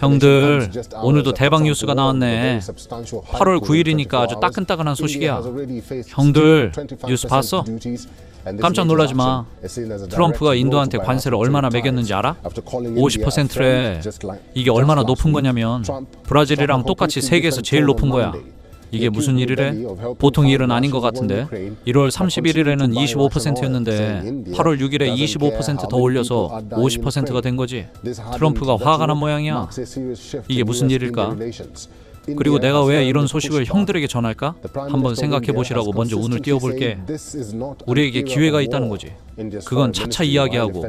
형들, 오늘도 대박 뉴스가 나왔네. 8월 9일이니까 아주 따끈따끈한 소식이야. 형들, 뉴스 봤어? 깜짝 놀라지 마. 트럼프가 인도한테 관세를 얼마나 매겼는지 알아? 50%래. 이게 얼마나 높은 거냐면 브라질이랑 똑같이 세계에서 제일 높은 거야. 이게 무슨 일이래? 보통 일은 아닌 것 같은데 1월 31일에는 25%였는데 8월 6일에 25% 더 올려서 50%가 된 거지. 트럼프가 화가 난 모양이야. 이게 무슨 일일까? 그리고 내가 왜 이런 소식을 형들에게 전할까? 한번 생각해 보시라고 먼저 운을 띄워볼게. 우리에게 기회가 있다는 거지. 그건 차차 이야기하고,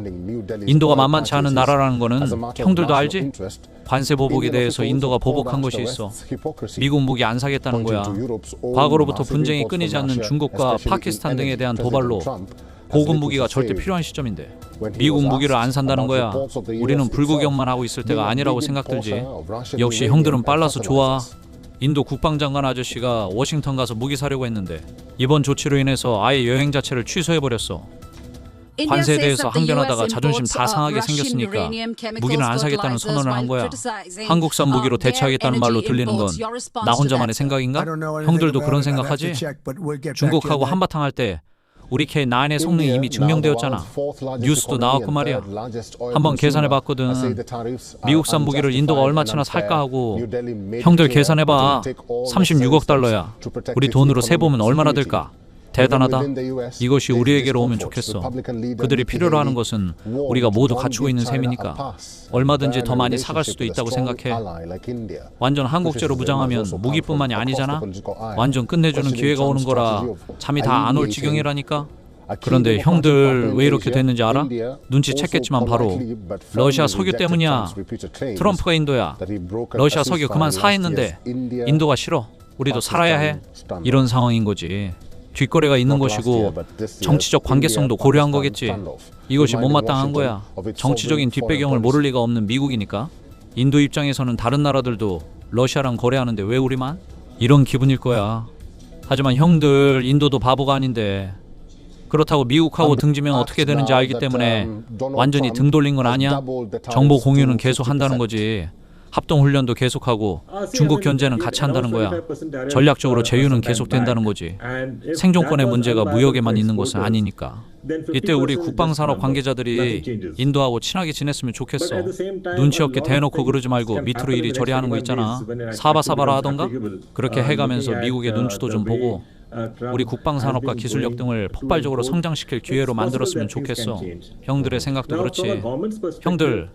인도가 만만치 않은 나라라는 거는 형들도 알지? 관세 보복에 대해서 인도가 보복한 것이 있어. 미국 무기 안 사겠다는 거야. 과거로부터 분쟁이 끊이지 않는 중국과 파키스탄 등에 대한 도발로 고급 무기가 절대 필요한 시점인데 미국 무기를 안 산다는 거야. 우리는 불구경만 하고 있을 때가 아니라고 생각들지. 역시 형들은 빨라서 좋아. 인도 국방장관 아저씨가 워싱턴 가서 무기 사려고 했는데 이번 조치로 인해서 아예 여행 자체를 취소해버렸어. 관세에 대해서 항변하다가 자존심 다 상하게 생겼으니까 무기는 안 사겠다는 선언을 한 거야. 한국산 무기로 대처하겠다는 말로 들리는 건 나 혼자만의 생각인가? 형들도 그런 생각하지? 중국하고 한바탕 할 때 우리 K9의 성능이 이미 증명되었잖아. 뉴스도 나왔고 말이야. 한번 계산해봤거든. 미국산 무기를 인도가 얼마치나 살까 하고. 형들 계산해봐. 36억 달러야. 우리 돈으로 세보면 얼마나 들까? 대단하다. 이것이 우리에게로 오면 좋겠어. 그들이 필요로 하는 것은 우리가 모두 갖추고 있는 셈이니까 얼마든지 더 많이 사갈 수도 있다고 생각해. 완전 한국제로 무장하면 무기뿐만이 아니잖아. 완전 끝내주는 기회가 오는 거라 잠이 다 안 올 지경이라니까. 그런데 형들 왜 이렇게 됐는지 알아? 눈치챘겠지만 바로 러시아 석유 때문이야. 트럼프가 인도야. 러시아 석유 그만 사 했는데 인도가 싫어. 우리도 살아야 해. 이런 상황인 거지. 뒷거래가 있는 것이고 정치적 관계성도 고려한 거겠지. 이것이 못마땅한 거야. 정치적인 뒷배경을 모를 리가 없는 미국이니까. 인도 입장에서는 다른 나라들도 러시아랑 거래하는데 왜 우리만? 이런 기분일 거야. 하지만 형들, 인도도 바보가 아닌데 그렇다고 미국하고 등지면 어떻게 되는지 알기 때문에 완전히 등 돌린 건 아니야. 정보 공유는 계속 한다는 거지. 합동훈련도 계속하고 중국 견제는 같이 한다는 거야. 전략적으로 제휴는 계속된다는 거지. 생존권의 문제가 무역에만 있는 것은 아니니까. 이때 우리 국방산업 관계자들이 인도하고 친하게 지냈으면 좋겠어. 눈치 없게 대놓고 그러지 말고 밑으로 이리저리 하는 거 있잖아. 사바사바라 하던가? 그렇게 해가면서 미국의 눈치도 좀 보고 우리 국방산업과 기술력 등을 폭발적으로 성장시킬 기회로 만들었으면 좋겠어. 형들의 생각도 그렇지. 형들,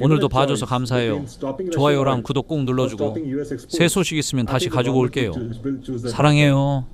오늘도 봐줘서 감사해요. 좋아요랑 구독 꼭 눌러주고 새 소식 있으면 다시 가지고 올게요. 사랑해요.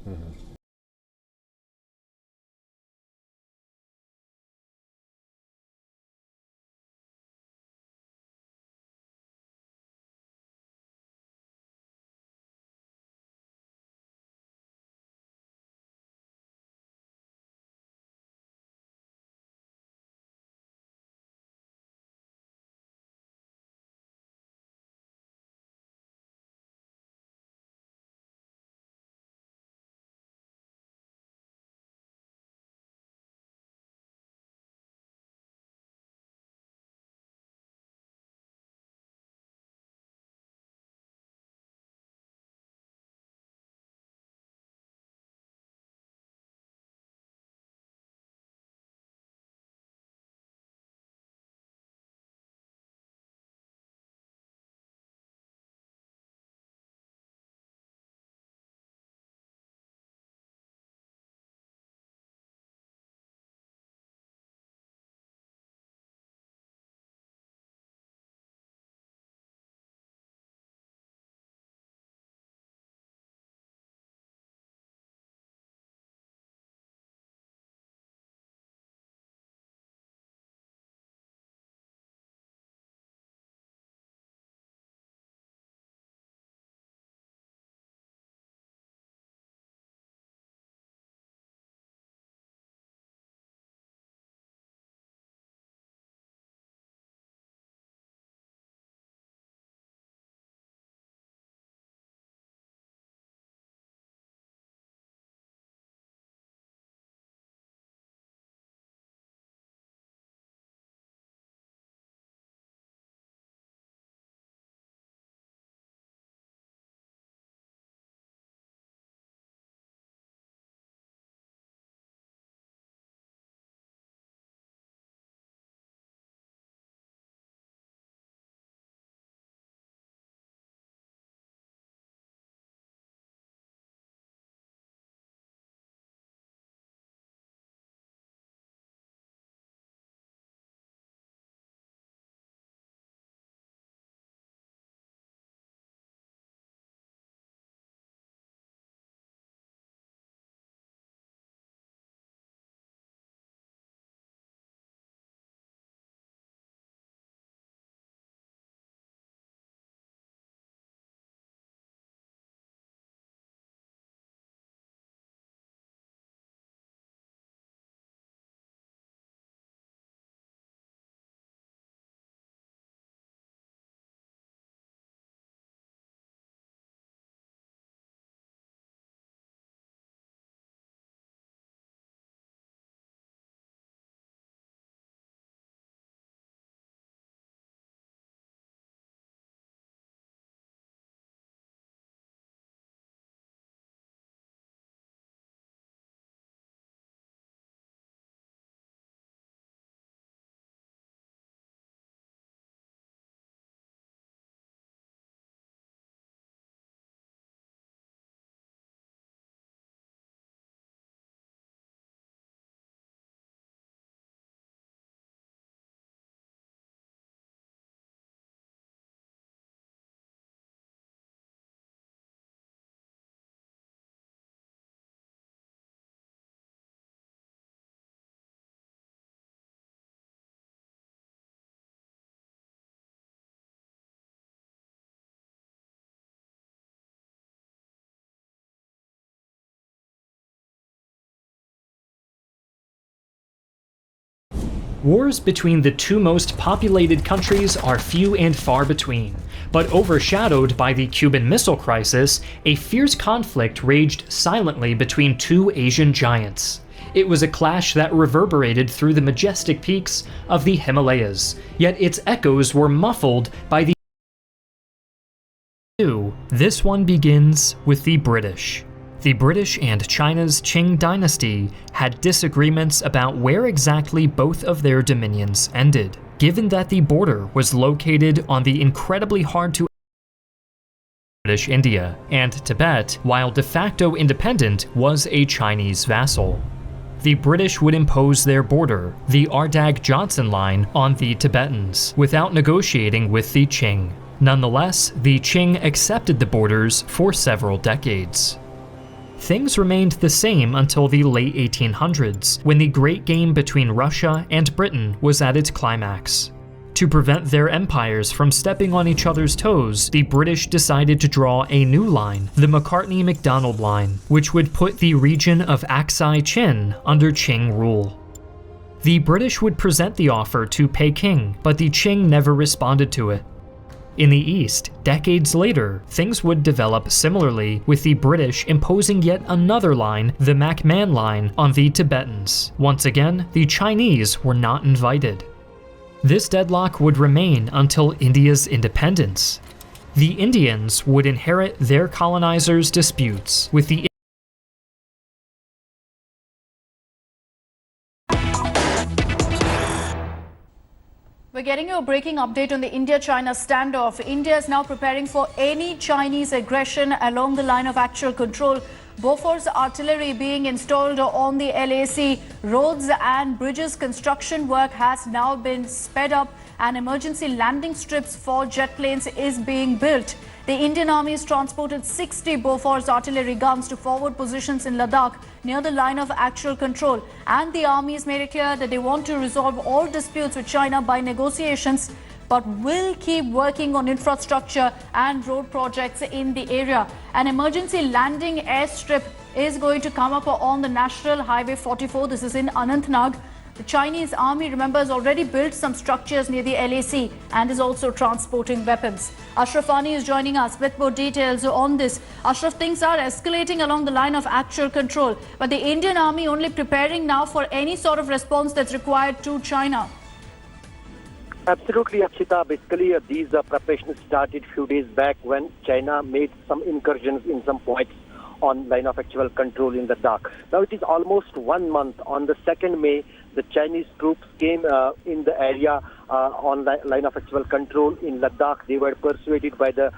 Wars between the two most populated countries are few and far between, but overshadowed by the Cuban Missile Crisis, a fierce conflict raged silently between two Asian giants. It was a clash that reverberated through the majestic peaks of the Himalayas, yet its echoes were muffled by the This one begins with the British. The British and China's Qing dynasty had disagreements about where exactly both of their dominions ended, given that the border was located on the incredibly hard to British India, and Tibet, while de facto independent, was a Chinese vassal. The British would impose their border, the Ardagh-Johnson line, on the Tibetans, without negotiating with the Qing. Nonetheless, the Qing accepted the borders for several decades. Things remained the same until the late 1800s, when the Great Game between Russia and Britain was at its climax. To prevent their empires from stepping on each other's toes, the British decided to draw a new line, the Macartney-MacDonald Line, which would put the region of Aksai Chin under Qing rule. The British would present the offer to Peking, but the Qing never responded to it. In the East, decades later, things would develop similarly, with the British imposing yet another line, the MacMahon Line, on the Tibetans. Once again, the Chinese were not invited. This deadlock would remain until India's independence. The Indians would inherit their colonizers' disputes with the We're getting you a breaking update on the India-China standoff. India is now preparing for any Chinese aggression along the line of actual control. Bofors artillery being installed on the LAC. Roads and bridges construction work has now been sped up, and emergency landing strips for jet planes is being built. The Indian Army has transported 60 Bofors artillery guns to forward positions in Ladakh near the line of actual control. And the Army has made it clear that they want to resolve all disputes with China by negotiations, but will keep working on infrastructure and road projects in the area. An emergency landing airstrip is going to come up on the National Highway 44. This is in Anantnag. The Chinese Army, remember, has already built some structures near the LAC and is also transporting weapons. Ashraf Ani is joining us with more details on this. Ashraf, things are escalating along the line of actual control, but the Indian Army only preparing now for any sort of response that's required to China. Absolutely, Akshita. Basically, these preparations started a few days back when China made some incursions in some points on line of actual control in Ladakh. Now it is almost 1 month. On the 2nd May, the Chinese troops came in the area on line of actual control in Ladakh. They were persuaded by the